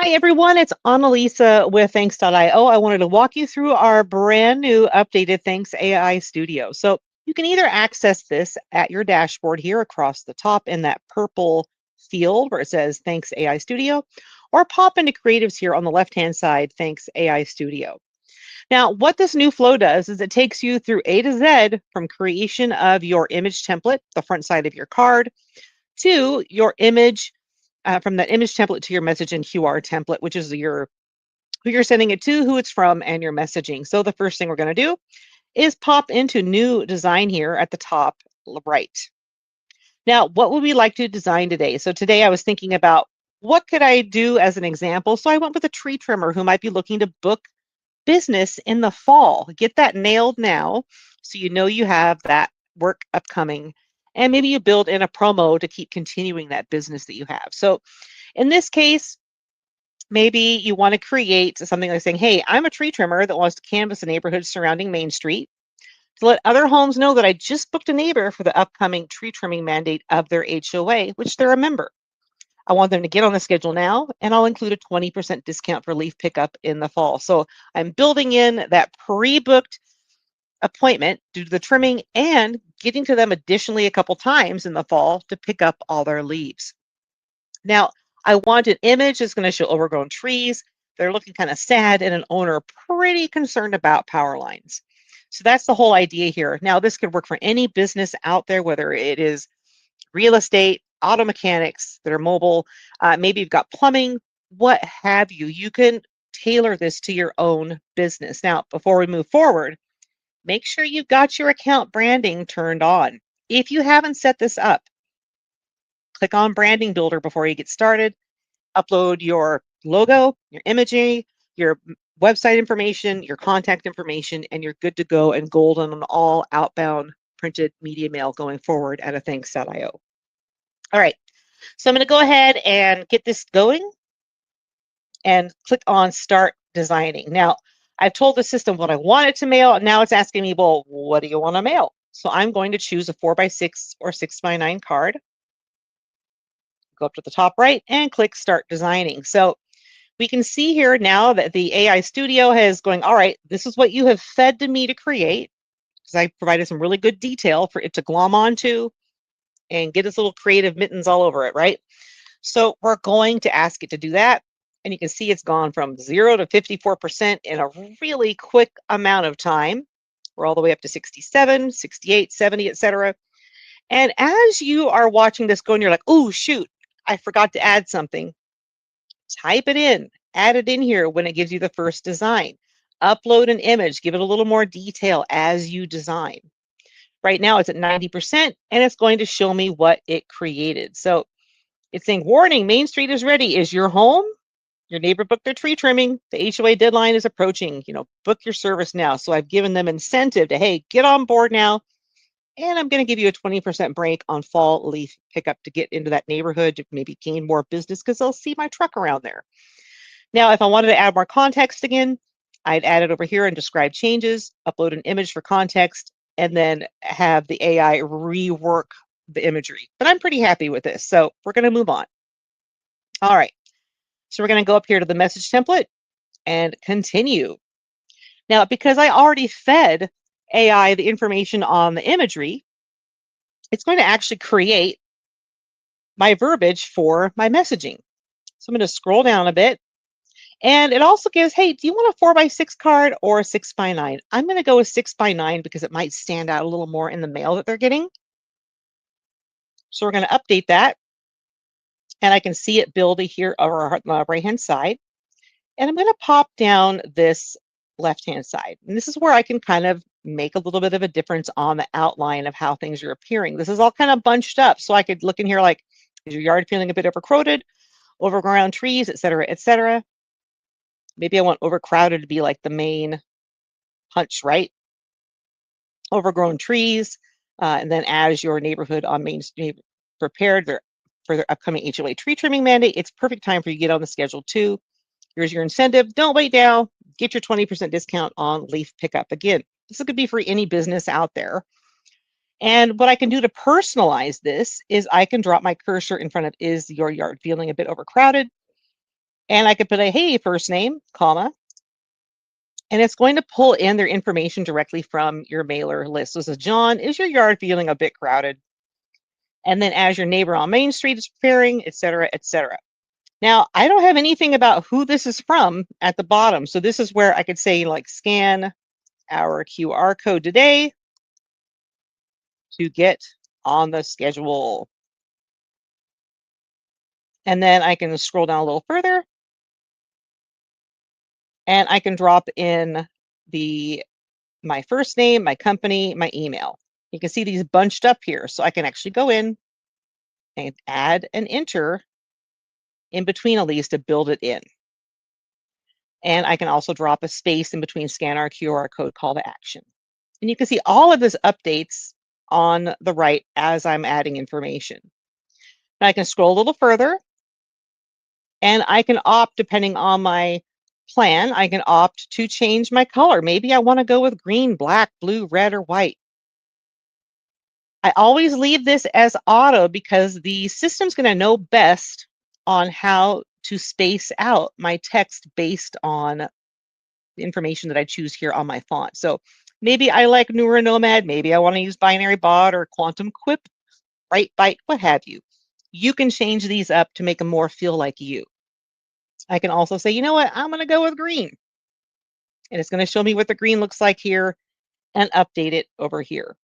Hi everyone, it's Annalisa with Thanks.io. I wanted to walk you through our brand new updated ThanksAI Studio. So you can either access this at your dashboard here across the top in that purple field where it says ThanksAI Studio, or pop into Creatives here on the left-hand side, ThanksAI Studio. Now, what this new flow does is it takes you through A to Z from creation of your image template, the front side of your card, to your image from that image template to your message and QR template, which is your who you're sending it to, who it's from, and your messaging. So the first thing we're going to do is pop into new design here at the top right. Now, what would we like to design today? So today I was thinking about what could I do as an example? So I went with a tree trimmer who might be looking to book business in the fall. Get that nailed now so you know you have that work upcoming. And maybe you build in a promo to keep continuing that business that you have. So in this case, maybe you want to create something like saying, hey, I'm a tree trimmer that wants to canvass a neighborhood surrounding Main Street to let other homes know that I just booked a neighbor for the upcoming tree trimming mandate of their HOA, which they're a member. I want them to get on the schedule now, and I'll include a 20% discount for leaf pickup in the fall. So I'm building in that pre-booked appointment due to the trimming and getting to them additionally a couple times in the fall to pick up all their leaves. Now, I want an image that's going to show overgrown trees. They're looking kind of sad and an owner pretty concerned about power lines. So that's the whole idea here. Now, this could work for any business out there, whether it is real estate, auto mechanics that are mobile, maybe you've got plumbing, what have you. You can tailor this to your own business. Now, before we move forward, make sure you've got your account branding turned on. If you haven't set this up, click on Branding Builder before you get started. Upload your logo, your imaging, your website information, your contact information, and you're good to go and golden on all outbound printed media mail going forward at a Thanks.io. All right, so I'm going to go ahead and get this going and click on Start Designing. Now, I've told the system what I want it to mail. Now it's asking me, well, what do you want to mail? So I'm going to choose a 4x6 or 6x9 card. Go up to the top right and click Start Designing. So we can see here now that the AI Studio is going, all right, this is what you have fed to me to create, because I provided some really good detail for it to glom onto and get its little creative mittens all over it, right? So we're going to ask it to do that. And you can see it's gone from 0 to 54% in a really quick amount of time. We're all the way up to 67, 68, 70, etc. And as you are watching this go and you're like, oh, shoot, I forgot to add something. Type it in, add it in here when it gives you the first design. Upload an image, give it a little more detail as you design. Right now it's at 90% and it's going to show me what it created. So it's saying, warning, Main Street is ready. Is your home? Your neighbor booked their tree trimming. The HOA deadline is approaching. Book your service now. So I've given them incentive to, hey, get on board now. And I'm going to give you a 20% break on fall leaf pickup to get into that neighborhood to maybe gain more business because they'll see my truck around there. Now, if I wanted to add more context again, I'd add it over here and describe changes, upload an image for context, and then have the AI rework the imagery. But I'm pretty happy with this. So we're going to move on. All right. So we're going to go up here to the message template and continue. Now, because I already fed AI the information on the imagery, it's going to actually create my verbiage for my messaging. So I'm going to scroll down a bit. And it also gives, hey, do you want a 4x6 card or a 6x9? I'm going to go with 6x9 because it might stand out a little more in the mail that they're getting. So we're going to update that. And I can see it build here over on the right-hand side. And I'm going to pop down this left-hand side. And this is where I can kind of make a little bit of a difference on the outline of how things are appearing. This is all kind of bunched up. So I could look in here like, is your yard feeling a bit overcrowded, overgrown trees, et cetera, et cetera. Maybe I want overcrowded to be like the main punch, right? Overgrown trees. And then as your neighborhood on Main Street prepared for their upcoming HOA tree trimming mandate, it's perfect time for you to get on the schedule too. Here's your incentive. Don't wait now. Get your 20% discount on leaf pickup. Again, this could be for any business out there. And what I can do to personalize this is I can drop my cursor in front of, is your yard feeling a bit overcrowded? And I could put a hey, first name, comma, and it's going to pull in their information directly from your mailer list. So it says, John, is your yard feeling a bit crowded? And then as your neighbor on Main Street is preparing, et cetera, et cetera. Now, I don't have anything about who this is from at the bottom. So this is where I could say like scan our QR code today to get on the schedule. And then I can scroll down a little further and I can drop in my first name, my company, my email. You can see these bunched up here. So I can actually go in and add and enter in between all these to build it in. And I can also drop a space in between scan our QR code call to action. And you can see all of this updates on the right as I'm adding information. Now I can scroll a little further and I can opt, depending on my plan, I can opt to change my color. Maybe I want to go with green, black, blue, red, or white. I always leave this as auto because the system's going to know best on how to space out my text based on the information that I choose here on my font. So maybe I like NeuroNomad, maybe I want to use Binary Bot or Quantum Quip, Bright Byte, what have you. You can change these up to make them more feel like you. I can also say, you know what, I'm going to go with green. And it's going to show me what the green looks like here and update it over here.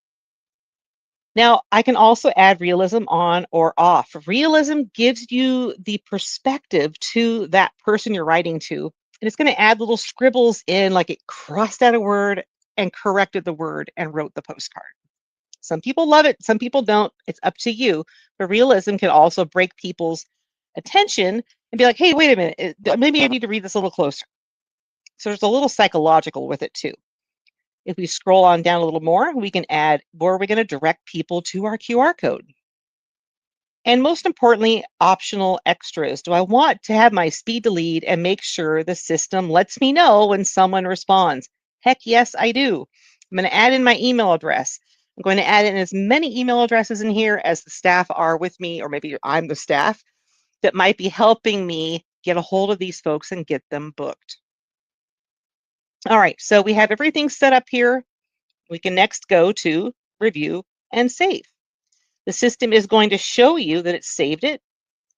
Now, I can also add realism on or off. Realism gives you the perspective to that person you're writing to, and it's going to add little scribbles in, like it crossed out a word and corrected the word and wrote the postcard. Some people love it, some people don't. It's up to you. But realism can also break people's attention and be like, hey, wait a minute, maybe I need to read this a little closer. So there's a little psychological with it too. If we scroll on down a little more, we can add where we're going to direct people to our QR code. And most importantly, optional extras. Do I want to have my speed to lead and make sure the system lets me know when someone responds? Heck yes, I do. I'm going to add in my email address. I'm going to add in as many email addresses in here as the staff are with me, or maybe I'm the staff that might be helping me get a hold of these folks and get them booked. All right, so we have everything set up here. We can next go to review and save. The system is going to show you that it saved it,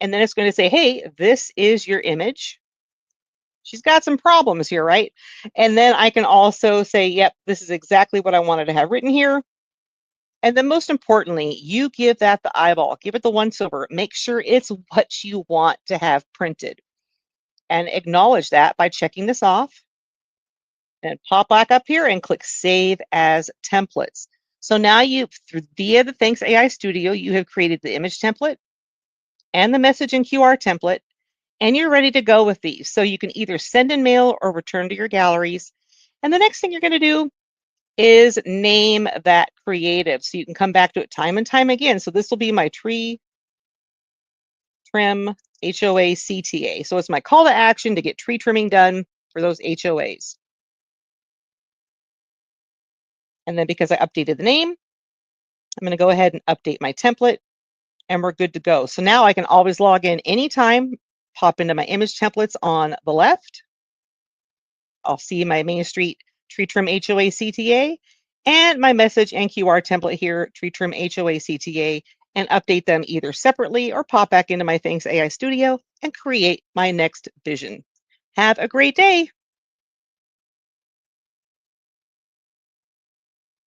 and then it's going to say, hey, this is your image. She's got some problems here, right? And then I can also say, yep, this is exactly what I wanted to have written here. And then most importantly, you give that the eyeball, give it the once over, make sure it's what you want to have printed. And acknowledge that by checking this off. And pop back up here and click Save as Templates. So now via the ThanksAI Studio, you have created the image template and the message and QR template, and you're ready to go with these. So you can either send in mail or return to your galleries. And the next thing you're going to do is name that creative. So you can come back to it time and time again. So this will be my tree trim HOA CTA. So it's my call to action to get tree trimming done for those HOAs. And then because I updated the name, I'm going to go ahead and update my template and we're good to go. So now I can always log in anytime, pop into my image templates on the left. I'll see my Main Street Tree Trim HOA CTA and my message and QR template here, Tree Trim HOA CTA, and update them either separately or pop back into my ThanksAI Studio and create my next vision. Have a great day.